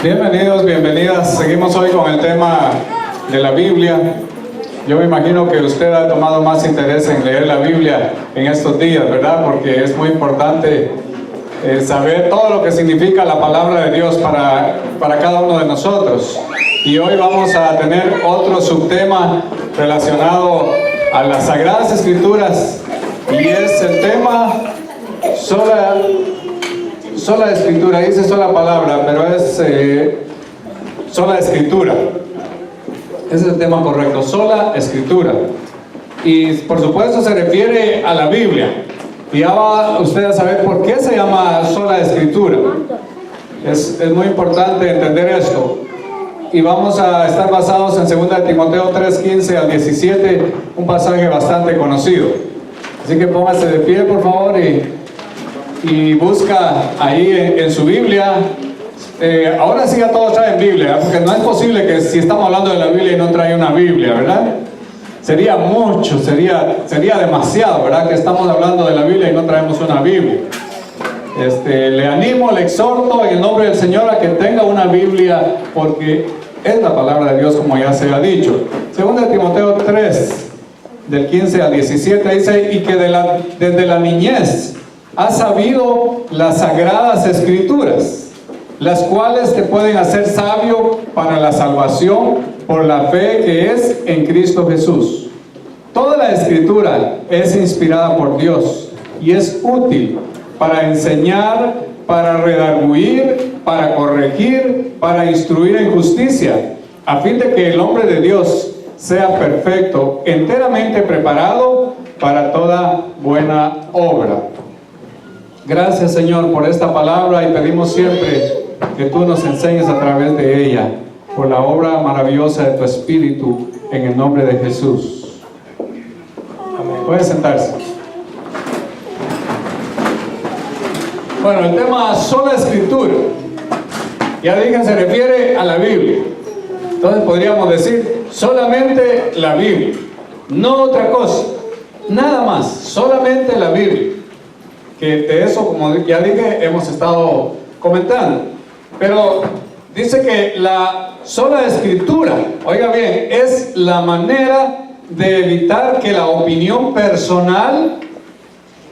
Bienvenidos, bienvenidas. Seguimos hoy con el tema de la Biblia. Yo me imagino que usted ha tomado más interés en leer la Biblia en estos días, ¿verdad? Porque es muy importante saber todo lo que significa la palabra de Dios para cada uno de nosotros. Y hoy vamos a tener otro subtema relacionado a las Sagradas Escrituras, y es el tema sola escritura. Dice sola palabra, pero es sola escritura. Ese es el tema correcto, sola escritura. Y por supuesto se refiere a la Biblia. Y ya va usted a saber por qué se llama sola escritura. Es muy importante entender esto. Y vamos a estar basados en 2 Timoteo 3:15 al 17, un pasaje bastante conocido. Así que póngase de pie, por favor, y busca ahí en su Biblia. Ahora sí ya todos traen Biblia, porque no es posible que si estamos hablando de la Biblia y no trae una Biblia, ¿verdad? Sería mucho, sería demasiado, ¿verdad? Que estamos hablando de la Biblia y no traemos una Biblia. Le animo, le exhorto en el nombre del Señor a que tenga una Biblia, porque es la palabra de Dios, como ya se ha dicho. 2 Timoteo 3, del 15 al 17, dice: y que desde la niñez has sabido las Sagradas Escrituras, las cuales te pueden hacer sabio para la salvación por la fe que es en Cristo Jesús. Toda la Escritura es inspirada por Dios y es útil para enseñar, para redarguir, para corregir, para instruir en justicia, a fin de que el hombre de Dios sea perfecto, enteramente preparado para toda buena obra. Gracias, Señor, por esta palabra, y pedimos siempre que tú nos enseñes a través de ella, por la obra maravillosa de tu Espíritu, en el nombre de Jesús. Amén. Puede sentarse. Bueno, el tema sola escritura, ya dije, se refiere a la Biblia. Entonces podríamos decir solamente la Biblia, no otra cosa, nada más, solamente la Biblia. Que de eso, como ya dije, hemos estado comentando. Pero dice que la sola escritura, oiga bien, es la manera de evitar que la opinión personal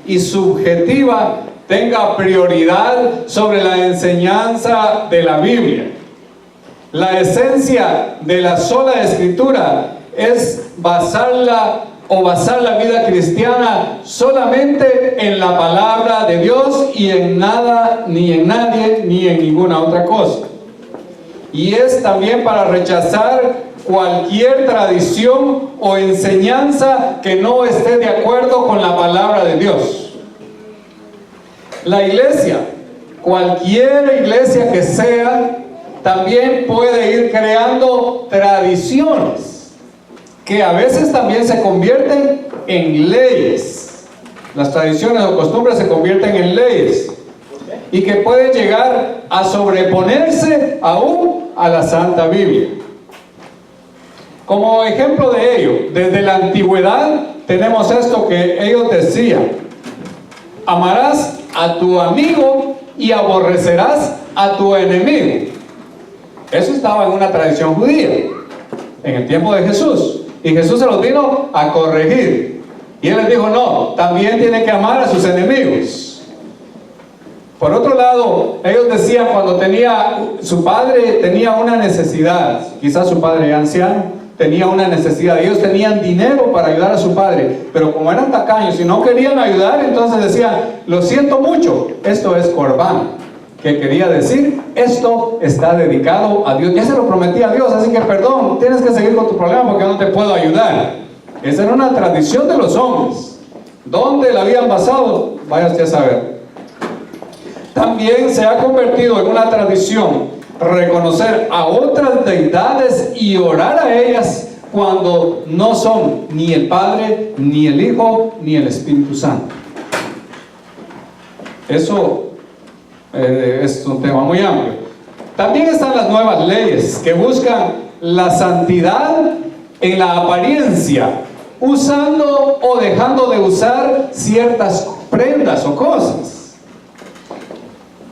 y subjetiva tenga prioridad sobre la enseñanza de la Biblia. La esencia de la sola escritura es basar la vida cristiana solamente en la palabra de Dios, y en nada, ni en nadie, ni en ninguna otra cosa. Y es también para rechazar cualquier tradición o enseñanza que no esté de acuerdo con la palabra de Dios. La iglesia, cualquier iglesia que sea, también puede ir creando tradiciones que a veces también se convierten en leyes. Las tradiciones o costumbres se convierten en leyes, y que pueden llegar a sobreponerse aún a la Santa Biblia. Como ejemplo de ello, desde la antigüedad tenemos esto que ellos decían: amarás a tu amigo y aborrecerás a tu enemigo. Eso estaba en una tradición judía en el tiempo de Jesús, y Jesús se los vino a corregir, y él les dijo: no, también tienen que amar a sus enemigos. Por otro lado, ellos decían, cuando su padre tenía una necesidad, quizás su padre ya anciano tenía una necesidad, ellos tenían dinero para ayudar a su padre, pero como eran tacaños y no querían ayudar, entonces decían: lo siento mucho, esto es corbán, que quería decir, esto está dedicado a Dios, ya se lo prometí a Dios, así que perdón, tienes que seguir con tu problema porque no te puedo ayudar. Esa era una tradición de los hombres. ¿Dónde la habían basado? Vaya usted a saber. También se ha convertido en una tradición reconocer a otras deidades y orar a ellas cuando no son ni el Padre, ni el Hijo, ni el Espíritu Santo. Eso es un tema muy amplio. También están las nuevas leyes que buscan la santidad en la apariencia, usando o dejando de usar ciertas prendas o cosas.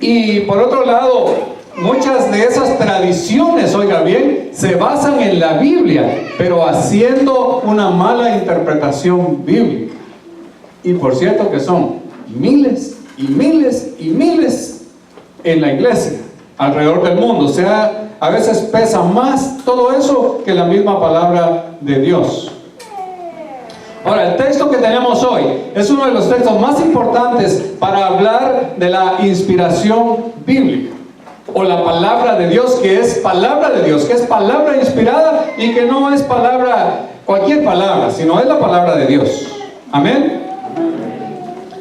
Y por otro lado, muchas de esas tradiciones, oiga bien, se basan en la Biblia, pero haciendo una mala interpretación bíblica. Y por cierto que son miles y miles y miles en la iglesia, alrededor del mundo. O sea, a veces pesa más todo eso que la misma palabra de Dios. Ahora, el texto que tenemos hoy es uno de los textos más importantes para hablar de la inspiración bíblica, o la palabra de Dios, que es palabra de Dios, que es palabra inspirada y que no es palabra, cualquier palabra, sino es la palabra de Dios. Amén.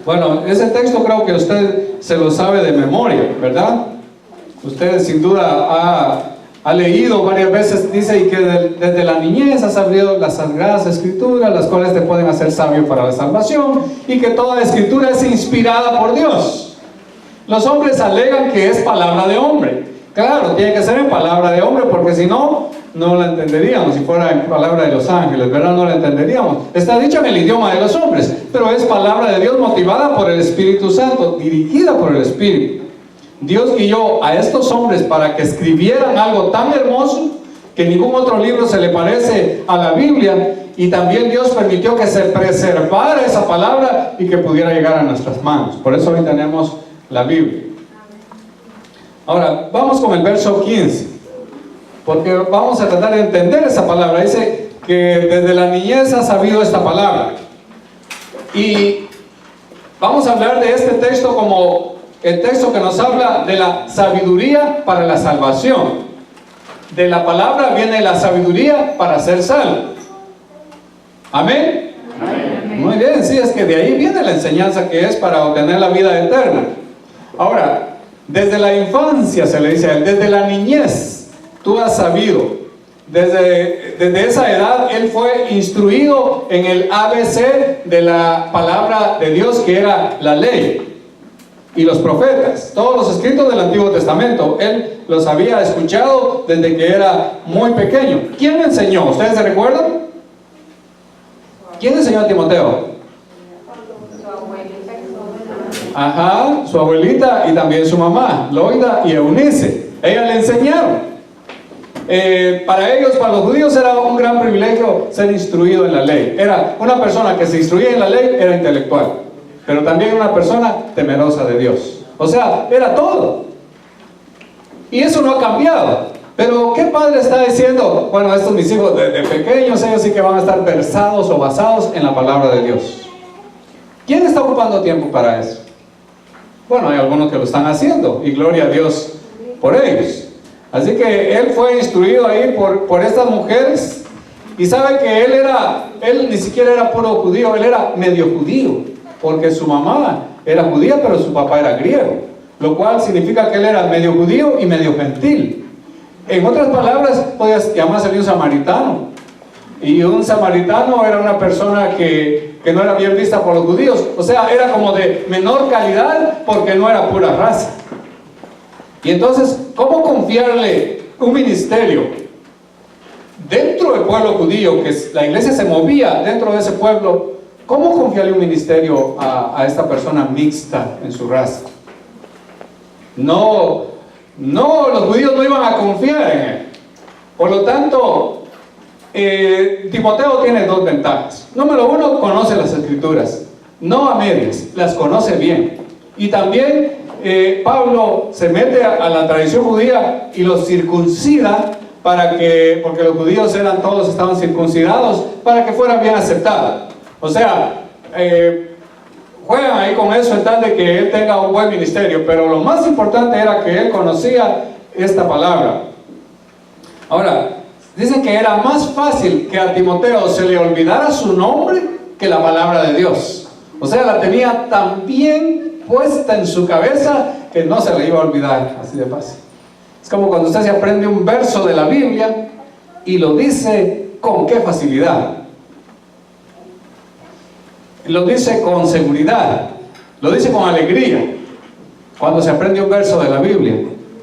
Bueno, ese texto creo que usted se lo sabe de memoria, ¿verdad? Usted sin duda ha leído varias veces, dice, y que desde la niñez has sabido las sagradas escrituras, las cuales te pueden hacer sabio para la salvación, y que toda escritura es inspirada por Dios. Los hombres alegan que es palabra de hombre. Claro, tiene que ser en palabra de hombre, porque si no, no la entenderíamos. Si fuera en palabra de los ángeles, ¿verdad? No la entenderíamos. Está dicho en el idioma de los hombres, pero es palabra de Dios motivada por el Espíritu Santo, dirigida por el Espíritu. Dios guió a estos hombres para que escribieran algo tan hermoso que ningún otro libro se le parece a la Biblia, y también Dios permitió que se preservara esa palabra y que pudiera llegar a nuestras manos. Por eso hoy tenemos la Biblia. Ahora, vamos con el verso 15, porque vamos a tratar de entender esa palabra. Dice que desde la niñez ha sabido esta palabra. Y vamos a hablar de este texto como el texto que nos habla de la sabiduría para la salvación. De la palabra viene la sabiduría para ser salvo. ¿Amén? Amén. Muy bien, sí, es que de ahí viene la enseñanza que es para obtener la vida eterna. Ahora, desde la infancia se le dice a él, desde la niñez, tú has sabido. Desde esa edad él fue instruido en el ABC de la palabra de Dios, que era la ley y los profetas, todos los escritos del Antiguo Testamento. Él los había escuchado desde que era muy pequeño. ¿Quién le enseñó? ¿Ustedes se recuerdan? ¿Quién enseñó a Timoteo? Ajá, su abuelita y también su mamá, Loida y Eunice. Ellas le enseñaron. Para ellos, para los judíos, era un gran privilegio ser instruido en la ley. Era una persona que se instruía en la ley, era intelectual, pero también una persona temerosa de Dios. O sea, era todo. Y eso no ha cambiado. Pero ¿qué padre está diciendo? Bueno, estos mis hijos de pequeños, ellos sí que van a estar versados o basados en la palabra de Dios. ¿Quién está ocupando tiempo para eso? Bueno, hay algunos que lo están haciendo, y gloria a Dios por ellos. Así que él fue instruido ahí por estas mujeres. Y sabe que él ni siquiera era puro judío, él era medio judío, porque su mamá era judía, pero su papá era griego, lo cual significa que él era medio judío y medio gentil. En otras palabras, podías llamarse un samaritano. Y un samaritano era una persona que no era bien vista por los judíos. O sea, era como de menor calidad porque no era pura raza. Y entonces, ¿cómo confiarle un ministerio dentro del pueblo judío, que la iglesia se movía dentro de ese pueblo? ¿Cómo confiarle un ministerio a esta persona mixta en su raza? No, los judíos no iban a confiar en él. Por lo tanto, Timoteo tiene dos ventajas. Número uno, conoce las escrituras, no a medias, las conoce bien. Y también Pablo se mete a la tradición judía y los circuncida porque los judíos estaban circuncidados, para que fueran bien aceptados. O sea, juegan ahí con eso en tal de que él tenga un buen ministerio, pero lo más importante era que él conocía esta palabra. Ahora, dicen que era más fácil que a Timoteo se le olvidara su nombre que la palabra de Dios. O sea, la tenía tan bien puesta en su cabeza que no se le iba a olvidar así de fácil. Es como cuando usted se aprende un verso de la Biblia y lo dice con qué facilidad. Lo dice con seguridad, lo dice con alegría. Cuando se aprende un verso de la Biblia.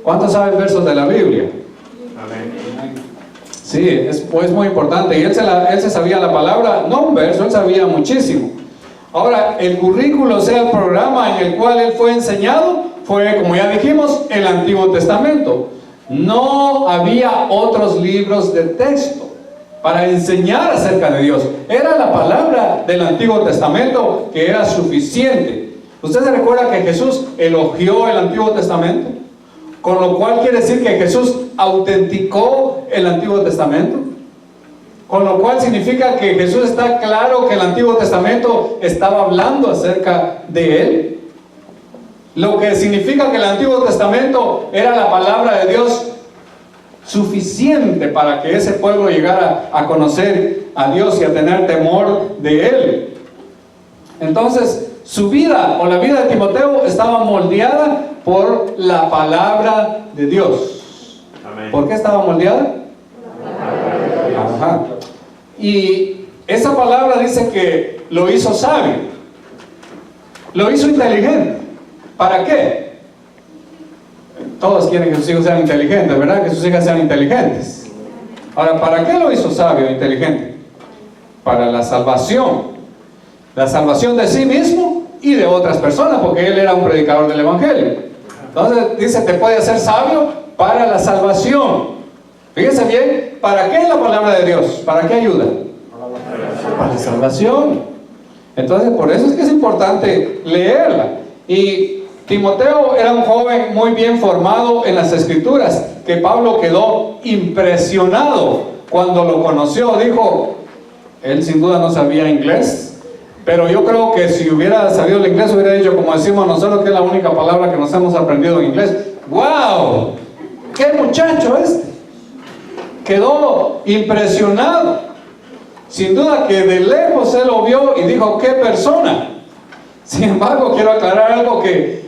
¿Cuántos saben versos de la Biblia? Amén. Sí, es muy importante. Y él se sabía la palabra, no un verso, él sabía muchísimo. Ahora, el currículo, o sea, el programa en el cual él fue enseñado, fue, como ya dijimos, el Antiguo Testamento. No había otros libros de texto para enseñar acerca de Dios. Era la palabra del Antiguo Testamento que era suficiente. ¿Usted se recuerda que Jesús elogió el Antiguo Testamento? Con lo cual quiere decir que Jesús autenticó el Antiguo Testamento. Con lo cual significa que Jesús está claro que el Antiguo Testamento estaba hablando acerca de Él. Lo que significa que el Antiguo Testamento era la palabra de Dios suficiente para que ese pueblo llegara a conocer a Dios y a tener temor de Él. Entonces, su vida o la vida de Timoteo estaba moldeada por la palabra de Dios. Amén. ¿Por qué estaba moldeada? Ajá. Y esa palabra dice que lo hizo sabio, lo hizo inteligente. ¿Para qué? Todos quieren que sus hijos sean inteligentes, ¿verdad? Que sus hijas sean inteligentes. Ahora, ¿para qué lo hizo sabio e inteligente? Para la salvación de sí mismo y de otras personas, porque él era un predicador del Evangelio. Entonces dice, te puede hacer sabio para la salvación. Fíjense bien, ¿para qué es la palabra de Dios? ¿Para qué ayuda? Para la salvación. Entonces, por eso es que es importante leerla. Y Timoteo era un joven muy bien formado en las Escrituras, que Pablo quedó impresionado cuando lo conoció. Dijo, él sin duda no sabía inglés, pero yo creo que si hubiera sabido el inglés hubiera dicho, como decimos nosotros, que es la única palabra que nos hemos aprendido en inglés. ¡Wow! ¡Qué muchacho este! Quedó impresionado. Sin duda que de lejos él lo vio y dijo, ¡qué persona! Sin embargo, quiero aclarar algo, que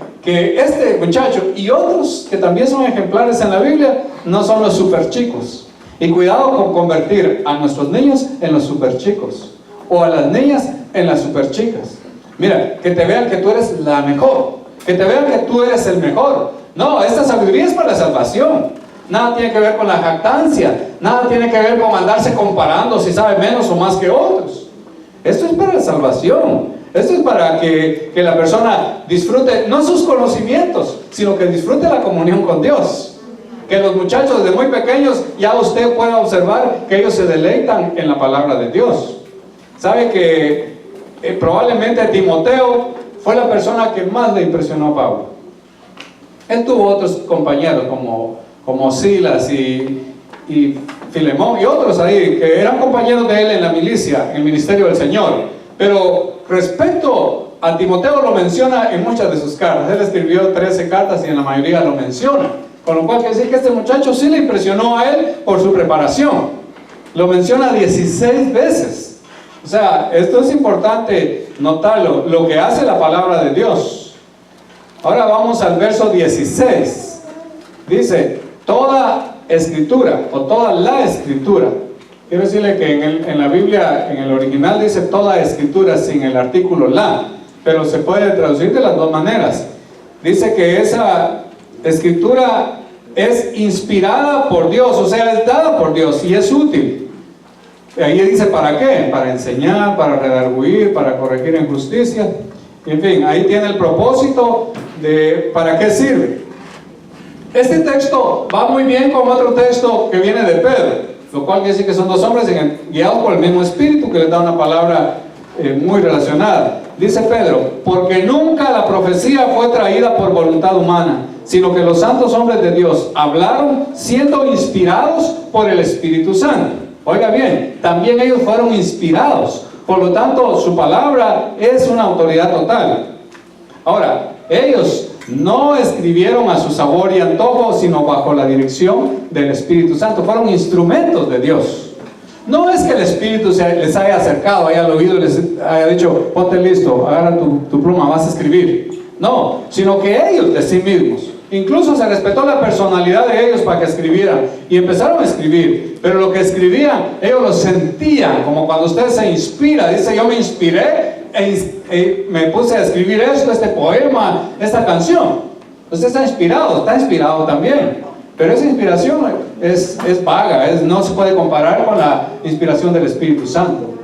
este muchacho y otros que también son ejemplares en la Biblia no son los super chicos. Y cuidado con convertir a nuestros niños en los super chicos o a las niñas en las super chicas. Mira, que te vean que tú eres la mejor, que te vean que tú eres el mejor. No, esta sabiduría es para la salvación. Nada tiene que ver con la jactancia, nada tiene que ver con andarse comparando si sabe menos o más que otros. Esto es para la salvación. Esto es para que la persona disfrute, no sus conocimientos, sino que disfrute la comunión con Dios. Que los muchachos desde muy pequeños, ya usted pueda observar que ellos se deleitan en la palabra de Dios. Sabe que probablemente Timoteo fue la persona que más le impresionó a Pablo. Él tuvo otros compañeros como Silas y Filemón y otros ahí, que eran compañeros de él en la milicia, en el ministerio del Señor. Pero respecto a Timoteo lo menciona en muchas de sus cartas. Él escribió 13 cartas y en la mayoría lo menciona. Con lo cual quiere decir que este muchacho sí le impresionó a él por su preparación. Lo menciona 16 veces. O sea, esto es importante notarlo, lo que hace la palabra de Dios. Ahora vamos al verso 16. Dice, toda escritura o toda la escritura. Quiero decirle que en la Biblia, en el original dice toda escritura sin el artículo la, pero se puede traducir de las dos maneras. Dice que esa escritura es inspirada por Dios, o sea, es dada por Dios y es útil. Ahí dice para qué, para enseñar, para redarguir, para corregir en justicia. En fin, ahí tiene el propósito de para qué sirve. Este texto va muy bien con otro texto que viene de Pedro, lo cual quiere decir que son dos hombres guiados por el mismo Espíritu que les da una palabra muy relacionada. Dice Pedro, porque nunca la profecía fue traída por voluntad humana, sino que los santos hombres de Dios hablaron siendo inspirados por el Espíritu Santo. Oiga bien, también ellos fueron inspirados, por lo tanto su palabra es una autoridad total. Ahora, ellos no escribieron a su sabor y antojo, sino bajo la dirección del Espíritu Santo. Fueron instrumentos de Dios. No es que el Espíritu les haya acercado, haya oído y les haya dicho, ponte listo, agarra tu pluma, vas a escribir. No, sino que ellos de sí mismos. Incluso se respetó la personalidad de ellos para que escribieran. Y empezaron a escribir. Pero lo que escribían, ellos lo sentían. Como cuando usted se inspira. Dice, yo me inspiré me puse a escribir este poema, esta canción. Usted está inspirado también. Pero esa inspiración es vaga, no se puede comparar con la inspiración del Espíritu Santo.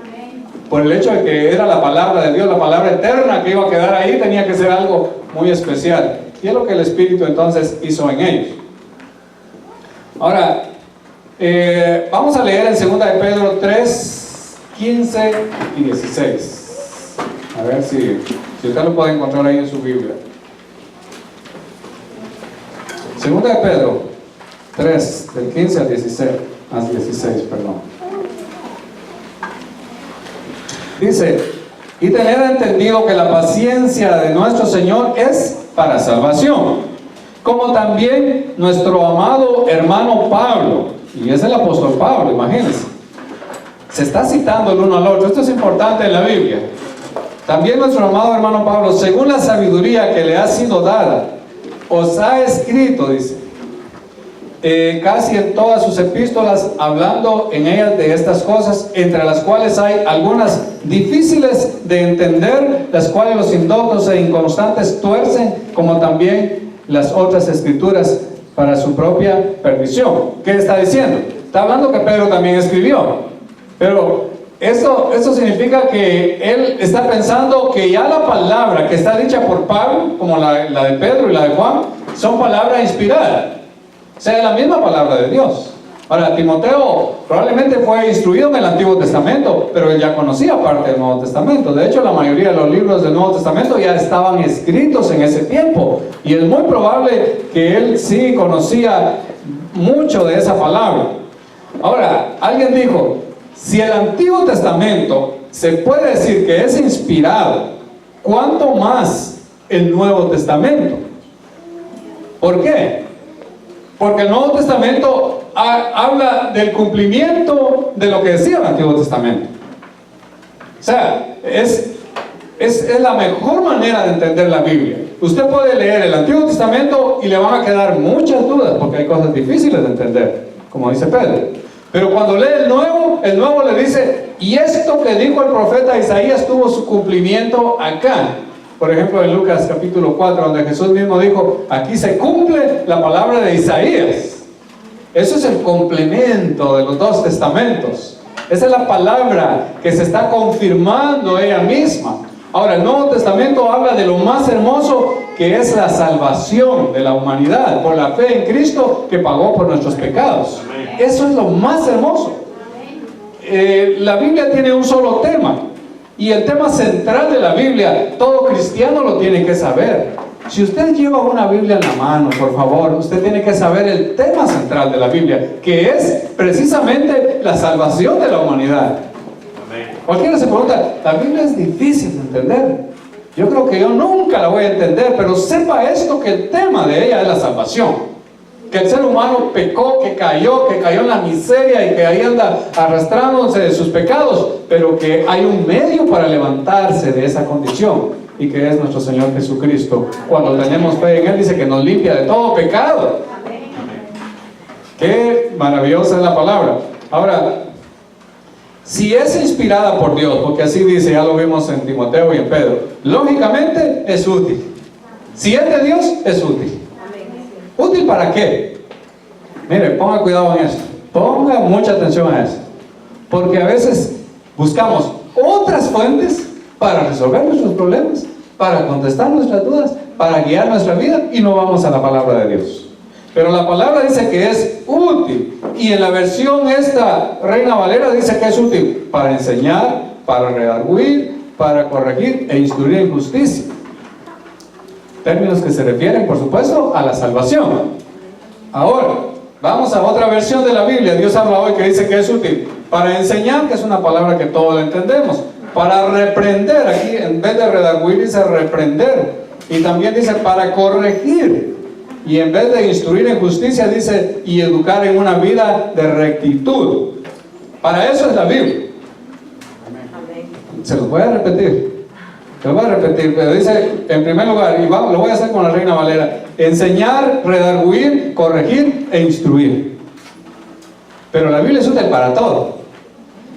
por el hecho de que era la palabra de Dios, la palabra eterna que iba a quedar ahí, tenía que ser algo muy especial. Y es lo que el Espíritu entonces hizo en ellos. Ahora, vamos a leer en 2 de Pedro 3, 15 y 16. A ver si usted lo puede encontrar ahí en su Biblia. 2 de Pedro 3, del 15 al 16, perdón. Dice: y tener entendido que la paciencia de nuestro Señor es para salvación, como también nuestro amado hermano Pablo, y es el apóstol Pablo, imagínense, se está citando el uno al otro. Esto es importante en la Biblia. También nuestro amado hermano Pablo, según la sabiduría que le ha sido dada, os ha escrito, dice, casi en todas sus epístolas, hablando en ellas de estas cosas, entre las cuales hay algunas difíciles de entender, las cuales los indoctos e inconstantes tuercen, como también las otras escrituras para su propia perdición. ¿Qué está diciendo? Está hablando que Pedro también escribió, pero esto significa que él está pensando que ya la palabra que está dicha por Pablo, como la de Pedro y la de Juan, son palabras inspiradas, o sea, la misma palabra de Dios. Ahora, Timoteo probablemente fue instruido en el Antiguo Testamento, pero él ya conocía parte del Nuevo Testamento. De hecho, la mayoría de los libros del Nuevo Testamento ya estaban escritos en ese tiempo, y es muy probable que él sí conocía mucho de esa palabra. Ahora, alguien dijo, si el Antiguo Testamento se puede decir que es inspirado, ¿cuánto más el Nuevo Testamento? ¿Por qué? Porque el Nuevo Testamento habla del cumplimiento de lo que decía el Antiguo Testamento. O sea, es la mejor manera de entender la Biblia. Usted puede leer el Antiguo Testamento y le van a quedar muchas dudas, porque hay cosas difíciles de entender, como dice Pedro. Pero cuando lee el Nuevo le dice, y esto que dijo el profeta Isaías tuvo su cumplimiento acá. Por ejemplo, en Lucas capítulo 4, donde Jesús mismo dijo, aquí se cumple la palabra de Isaías. Eso es el complemento de los dos testamentos. Esa es la palabra que se está confirmando ella misma. Ahora, el Nuevo Testamento habla de lo más hermoso, que es la salvación de la humanidad por la fe en Cristo, que pagó por nuestros pecados. Eso es lo más hermoso. La Biblia tiene un solo tema, y el tema central de la Biblia, todo cristiano lo tiene que saber. Si usted lleva una Biblia en la mano, por favor, usted tiene que saber el tema central de la Biblia, que es precisamente la salvación de la humanidad. Cualquiera se pregunta, la Biblia es difícil de entender. Yo creo que yo nunca la voy a entender, pero sepa esto, que el tema de ella es la salvación. Que el ser humano pecó, que cayó en la miseria y que ahí anda arrastrándose de sus pecados, pero que hay un medio para levantarse de esa condición, y que es nuestro Señor Jesucristo. Cuando tenemos fe en Él, dice que nos limpia de todo pecado. Qué maravillosa es la palabra. Ahora, si es inspirada por Dios, porque así dice, ya lo vimos en Timoteo y en Pedro, lógicamente es útil. Si es de Dios, es útil. ¿Útil para qué? Mire, ponga cuidado en esto. Ponga mucha atención a eso. Porque a veces buscamos otras fuentes para resolver nuestros problemas, para contestar nuestras dudas, para guiar nuestra vida, y no vamos a la palabra de Dios. Pero la palabra dice que es útil, y en la versión esta, Reina Valera, dice que es útil para enseñar, para redarguir, para corregir e instruir en justicia. Términos que se refieren, por supuesto, a la salvación. Ahora, vamos a otra versión de la Biblia. Dios habla hoy que dice que es útil para enseñar, que es una palabra que todos entendemos. Para reprender, aquí en vez de redarguir dice reprender. Y también dice para corregir. Y en vez de instruir en justicia dice y educar en una vida de rectitud. Para eso es la Biblia. Se los voy a repetir. Lo voy a repetir, pero dice, en primer lugar, y lo voy a hacer con la Reina Valera: enseñar, redarguir, corregir e instruir. Pero la Biblia es útil para todo.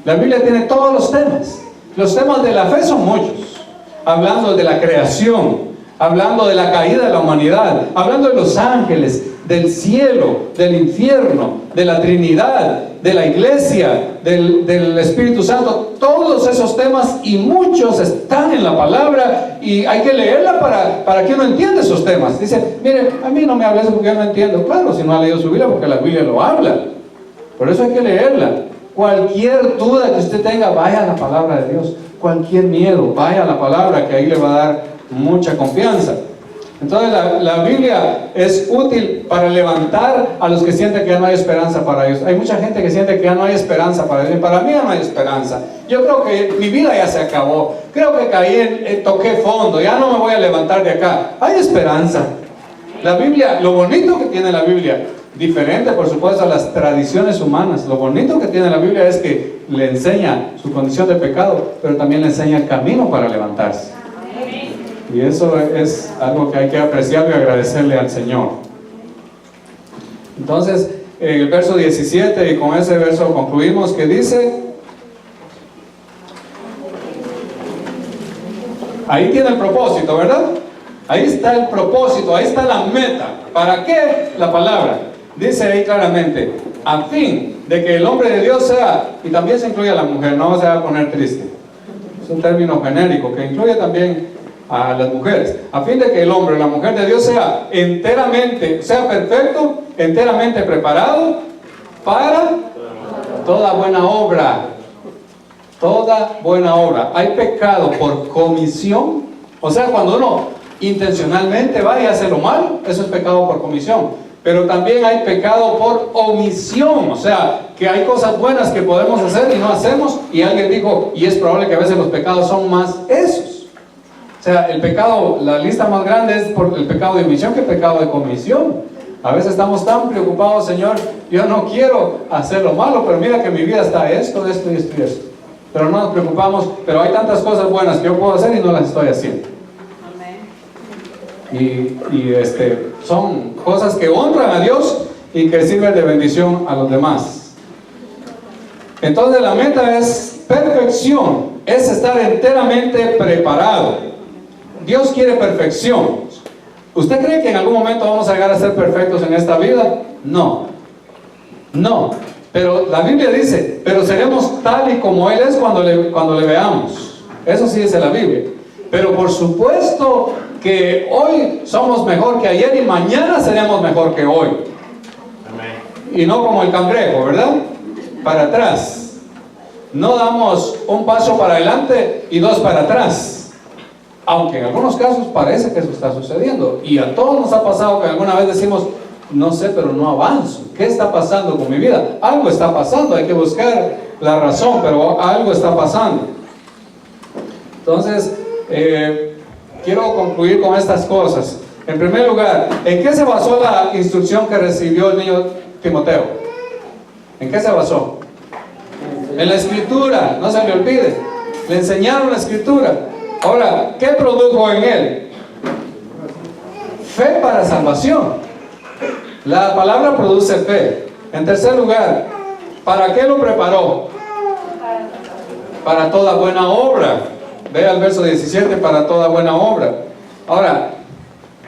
La Biblia tiene todos los temas. Los temas de la fe son muchos. Hablando de la creación, hablando de la caída de la humanidad, hablando de los ángeles, del cielo, del infierno, de la Trinidad, de la iglesia, del Espíritu Santo. Todos esos temas y muchos están en la palabra y hay que leerla para que uno entienda esos temas. Dice, mire, a mí no me habla eso porque yo no entiendo. Claro, si no ha leído su Biblia, porque la Biblia lo habla. Por eso hay que leerla. Cualquier duda que usted tenga, vaya a la palabra de Dios. Cualquier miedo, vaya a la palabra, que ahí le va a dar mucha confianza. Entonces la Biblia es útil para levantar a los que sienten que ya no hay esperanza para ellos. Hay mucha gente que siente que ya no hay esperanza para ellos. Para mí ya no hay esperanza. Yo creo que mi vida ya se acabó. Creo que caí toqué fondo. Ya no me voy a levantar de acá. Hay esperanza. La Biblia, lo bonito que tiene la Biblia, diferente por supuesto a las tradiciones humanas, lo bonito que tiene la Biblia es que le enseña su condición de pecado, pero también le enseña el camino para levantarse. Y eso es algo que hay que apreciar y agradecerle al Señor. Entonces, en el verso 17, y con ese verso concluimos, que dice, ahí tiene el propósito, ¿verdad? Ahí está el propósito, ahí está la meta. ¿Para qué la palabra? Dice ahí claramente, a fin de que el hombre de Dios sea, y también se incluye a la mujer, no se va a poner triste. Es un término genérico que incluye también a las mujeres, a fin de que el hombre o la mujer de Dios sea enteramente, sea perfecto, enteramente preparado para toda buena obra. Toda buena obra. Hay pecado por comisión, o sea, cuando uno intencionalmente va y hace lo malo, eso es pecado por comisión. Pero también hay pecado por omisión, o sea, que hay cosas buenas que podemos hacer y no hacemos, y alguien dijo, y es probable que a veces los pecados son más esos. O sea, el pecado, la lista más grande es por el pecado de omisión que el pecado de comisión. A veces estamos tan preocupados, Señor, yo no quiero hacer lo malo, pero mira que en mi vida está esto, esto y esto y esto. Pero no nos preocupamos, pero hay tantas cosas buenas que yo puedo hacer y no las estoy haciendo. Son cosas que honran a Dios y que sirven de bendición a los demás. Entonces la meta es perfección, es estar enteramente preparado. Dios quiere perfección. ¿Usted cree que en algún momento vamos a llegar a ser perfectos en esta vida? No. Pero la Biblia dice, pero seremos tal y como Él es cuando le veamos. Eso sí dice la Biblia. Pero por supuesto que hoy somos mejor que ayer y mañana seremos mejor que hoy. Y no como el cangrejo, ¿verdad? Para atrás. No damos un paso para adelante y dos para atrás. Aunque en algunos casos parece que eso está sucediendo. Y a todos nos ha pasado que alguna vez decimos, no sé, pero no avanzo. ¿Qué está pasando con mi vida? Algo está pasando, hay que buscar la razón, pero algo está pasando. Entonces, quiero concluir con estas cosas. En primer lugar, ¿en qué se basó la instrucción que recibió el niño Timoteo? ¿En qué se basó? En la Escritura, no se le olvide. Le enseñaron la Escritura. Ahora, ¿qué produjo en él? Fe para salvación. La palabra produce fe. En tercer lugar, ¿para qué lo preparó? Para toda buena obra. Vea el verso 17, para toda buena obra. Ahora,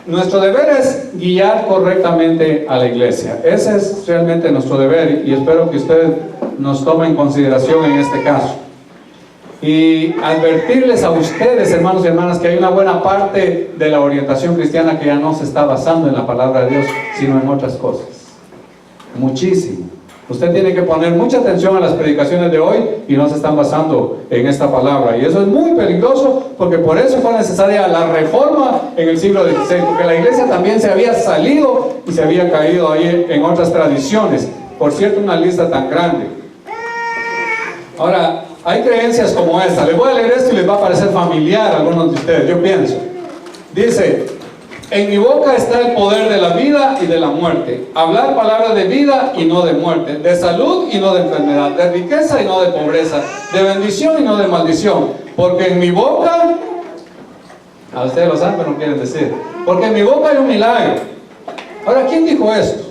nuestro deber es guiar correctamente a la iglesia. Ese es realmente nuestro deber y espero que usted nos tome en consideración en este caso. Y advertirles a ustedes, hermanos y hermanas, que hay una buena parte de la orientación cristiana que ya no se está basando en la palabra de Dios, sino en otras cosas. Muchísimo. Usted tiene que poner mucha atención a las predicaciones de hoy y no se están basando en esta palabra. Y eso es muy peligroso porque por eso fue necesaria la reforma en el siglo XVI, porque la iglesia también se había salido y se había caído ahí en otras tradiciones. Por cierto, una lista tan grande. Ahora, hay creencias como esta. Les voy a leer esto y les va a parecer familiar a algunos de ustedes, yo pienso. Dice, en mi boca está el poder de la vida y de la muerte. Hablar palabras de vida y no de muerte, de salud y no de enfermedad, de riqueza y no de pobreza, de bendición y no de maldición. Porque en mi boca, a ustedes lo saben pero no quieren decir, porque en mi boca hay un milagro. Ahora, ¿quién dijo esto?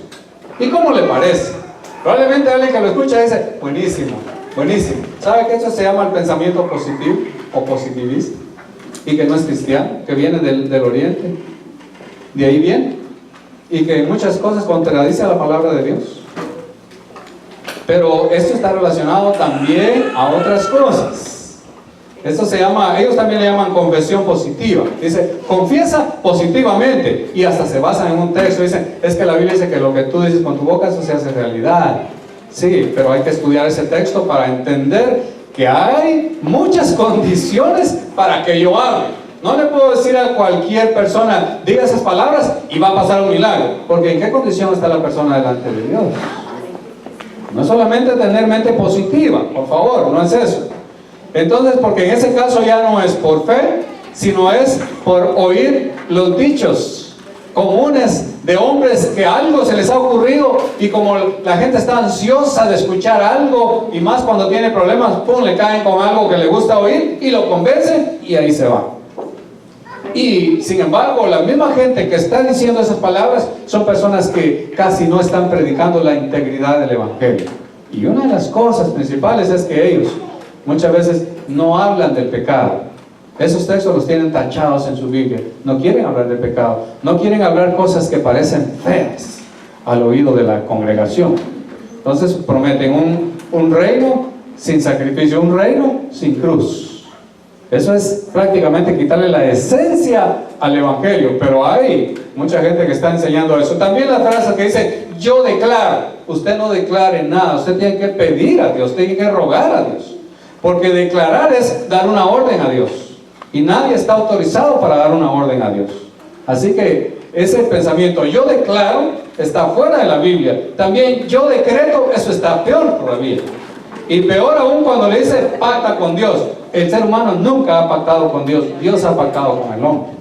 ¿Y cómo le parece? Probablemente alguien que lo escucha dice, buenísimo. Buenísimo. ¿Sabe que eso se llama el pensamiento positivo o positivista? Y que no es cristiano, que viene del oriente. De ahí viene. y que en muchas cosas contradice a la palabra de Dios. Pero esto está relacionado también a otras cosas. Esto se llama, ellos también le llaman confesión positiva. Dice, confiesa positivamente, y hasta se basan en un texto. Dicen, es que la Biblia dice que lo que tú dices con tu boca, eso se hace realidad. Sí, pero hay que estudiar ese texto para entender que hay muchas condiciones para que yo hable. No le puedo decir a cualquier persona, diga esas palabras y va a pasar un milagro, porque ¿en qué condición está la persona delante de Dios? No es solamente tener mente positiva, por favor, no es eso. Entonces, porque en ese caso ya no es por fe, sino es por oír los dichos comunes de hombres que algo se les ha ocurrido, y como la gente está ansiosa de escuchar algo, y más cuando tiene problemas, pum, le caen con algo que le gusta oír y lo convencen y ahí se va. Y sin embargo, la misma gente que está diciendo esas palabras son personas que casi no están predicando la integridad del Evangelio. Y una de las cosas principales es que ellos muchas veces no hablan del pecado. Esos textos los tienen tachados en su Biblia. No quieren hablar del pecado. No quieren hablar cosas que parecen feas al oído de la congregación. Entonces prometen un reino sin sacrificio, un reino sin cruz. Eso es prácticamente quitarle la esencia al Evangelio. Pero hay mucha gente que está enseñando eso. También la frase que dice, yo declaro. Usted no declare nada. Usted tiene que pedir a Dios, tiene que rogar a Dios. Porque declarar es dar una orden a Dios. Y nadie está autorizado para dar una orden a Dios. Así que ese pensamiento, yo declaro, está fuera de la Biblia. También yo decreto, eso está peor todavía. Y peor aún cuando le dice pacta con Dios. El ser humano nunca ha pactado con Dios. Dios ha pactado con el hombre.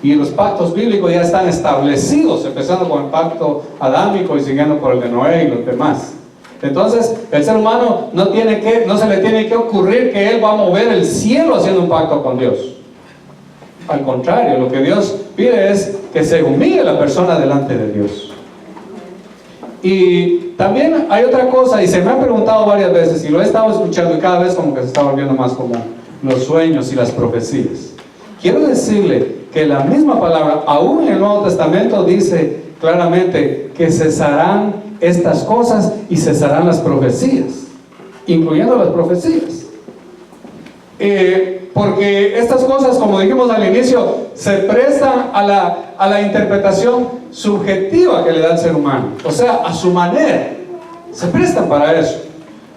Y los pactos bíblicos ya están establecidos, empezando con el pacto adámico y siguiendo por el de Noé y los demás. Entonces, el ser humano no se le tiene que ocurrir que él va a mover el cielo haciendo un pacto con Dios. Al contrario, lo que Dios pide es que se humille la persona delante de Dios. Y también hay otra cosa, y se me ha preguntado varias veces, y lo he estado escuchando, y cada vez como que se está volviendo más como los sueños y las profecías. Quiero decirle que la misma palabra, aún en el Nuevo Testamento, dice claramente que cesarán estas cosas y cesarán las profecías, incluyendo las profecías. Porque estas cosas, como dijimos al inicio, se prestan a la interpretación subjetiva que le da el ser humano, o sea, a su manera, se prestan para eso.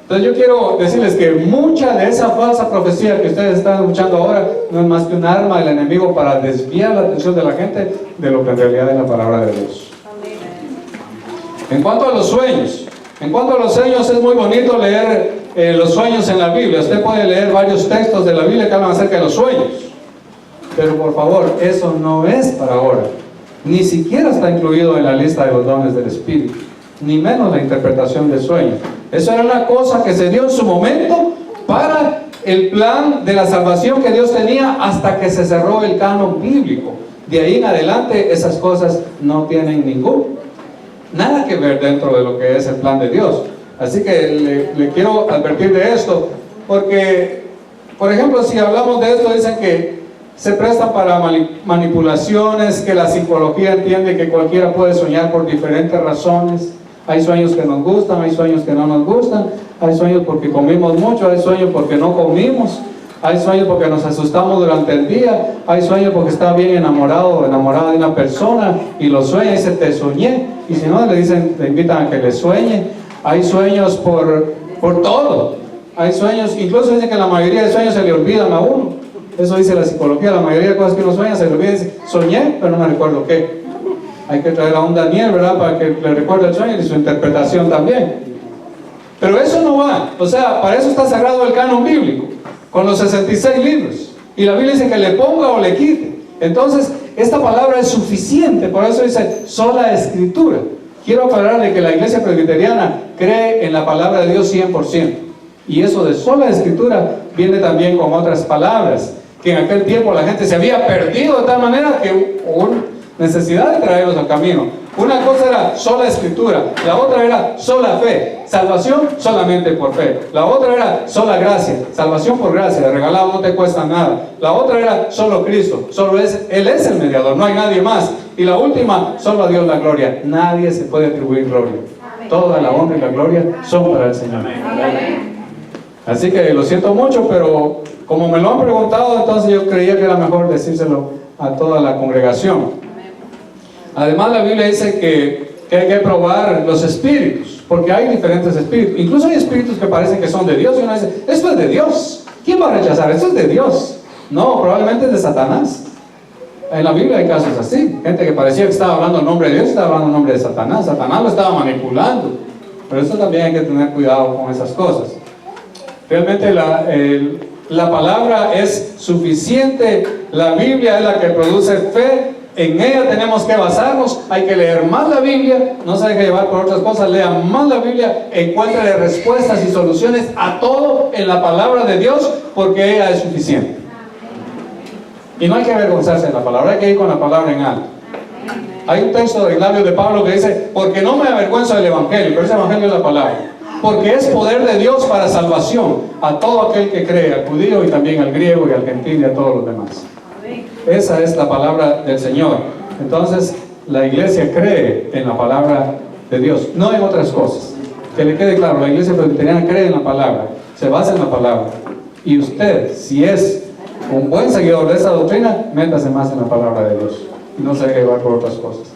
Entonces yo quiero decirles que mucha de esa falsa profecía que ustedes están escuchando ahora no es más que un arma del enemigo para desviar la atención de la gente de lo que en realidad es la palabra de Dios. En cuanto a los sueños, es muy bonito leer los sueños en la Biblia. Usted puede leer varios textos de la Biblia que hablan acerca de los sueños. Pero por favor, eso no es para ahora. Ni siquiera está incluido en la lista de los dones del Espíritu, ni menos la interpretación de sueños. Eso era una cosa que se dio en su momento para el plan de la salvación que Dios tenía hasta que se cerró el canon bíblico. De ahí en adelante esas cosas no tienen nada que ver dentro de lo que es el plan de Dios. Así que le quiero advertir de esto, porque, por ejemplo, si hablamos de esto, dicen que se prestan para manipulaciones, que la psicología entiende que cualquiera puede soñar por diferentes razones. Hay sueños que nos gustan, hay sueños que no nos gustan, hay sueños porque comimos mucho, hay sueños porque no comimos, hay sueños porque nos asustamos durante el día, hay sueños porque está bien enamorado o enamorada de una persona y lo sueña y dice te soñé, y si no le invitan a que le sueñe. Hay sueños por todo, hay sueños, incluso dicen que la mayoría de sueños se le olvidan a uno. Eso dice la psicología, la mayoría de cosas que uno sueña se le olvidan. Soñé, pero no me recuerdo qué. Hay que traer a un Daniel, ¿verdad?, para que le recuerde el sueño y su interpretación también. Pero eso no va, o sea, para eso está sagrado el canon bíblico, con los 66 libros. Y la Biblia dice que le ponga o le quite. Entonces, esta palabra es suficiente, por eso dice sola escritura. Quiero aclararle que la iglesia presbiteriana cree en la palabra de Dios 100%. Y eso de sola escritura viene también con otras palabras, que en aquel tiempo la gente se había perdido de tal manera que hubo necesidad de traerlos al camino. Una cosa era sola escritura, la otra era sola fe, salvación solamente por fe. La otra era sola gracia, salvación por gracia, regalado no te cuesta nada. La otra era solo Cristo, Él es el mediador, no hay nadie más. Y la última, solo a Dios la gloria, nadie se puede atribuir gloria. Toda la honra y la gloria son para el Señor. Así que lo siento mucho, pero como me lo han preguntado, entonces yo creía que era mejor decírselo a toda la congregación. Además, la Biblia dice que hay que probar los espíritus, porque hay diferentes espíritus. Incluso hay espíritus que parecen que son de Dios, y uno dice, esto es de Dios. ¿Quién va a rechazar? Esto es de Dios. No, probablemente es de Satanás. En la Biblia hay casos así, gente que parecía que estaba hablando en nombre de Dios, estaba hablando en nombre de Satanás. Satanás lo estaba manipulando. Pero eso también hay que tener cuidado con esas cosas. Realmente la palabra es suficiente. La Biblia es la que produce fe. En ella tenemos que basarnos. Hay que leer más la Biblia, no se deje llevar por otras cosas. Lea más la Biblia, encuentre respuestas y soluciones a todo en la palabra de Dios, porque ella es suficiente. Y no hay que avergonzarse de la palabra, hay que ir con la palabra en alto. Hay un texto del labio de Pablo que dice, porque no me avergüenzo del evangelio, pero ese evangelio es la palabra, porque es poder de Dios para salvación a todo aquel que cree, al judío y también al griego y al gentil y a todos los demás. Esa es la palabra del Señor. Entonces la iglesia cree en la palabra de Dios, no en otras cosas. Que le quede claro, la iglesia presbiteriana cree en la palabra, se basa en la palabra. Y usted, si es un buen seguidor de esa doctrina, métase más en la palabra de Dios y no se deje llevar por otras cosas.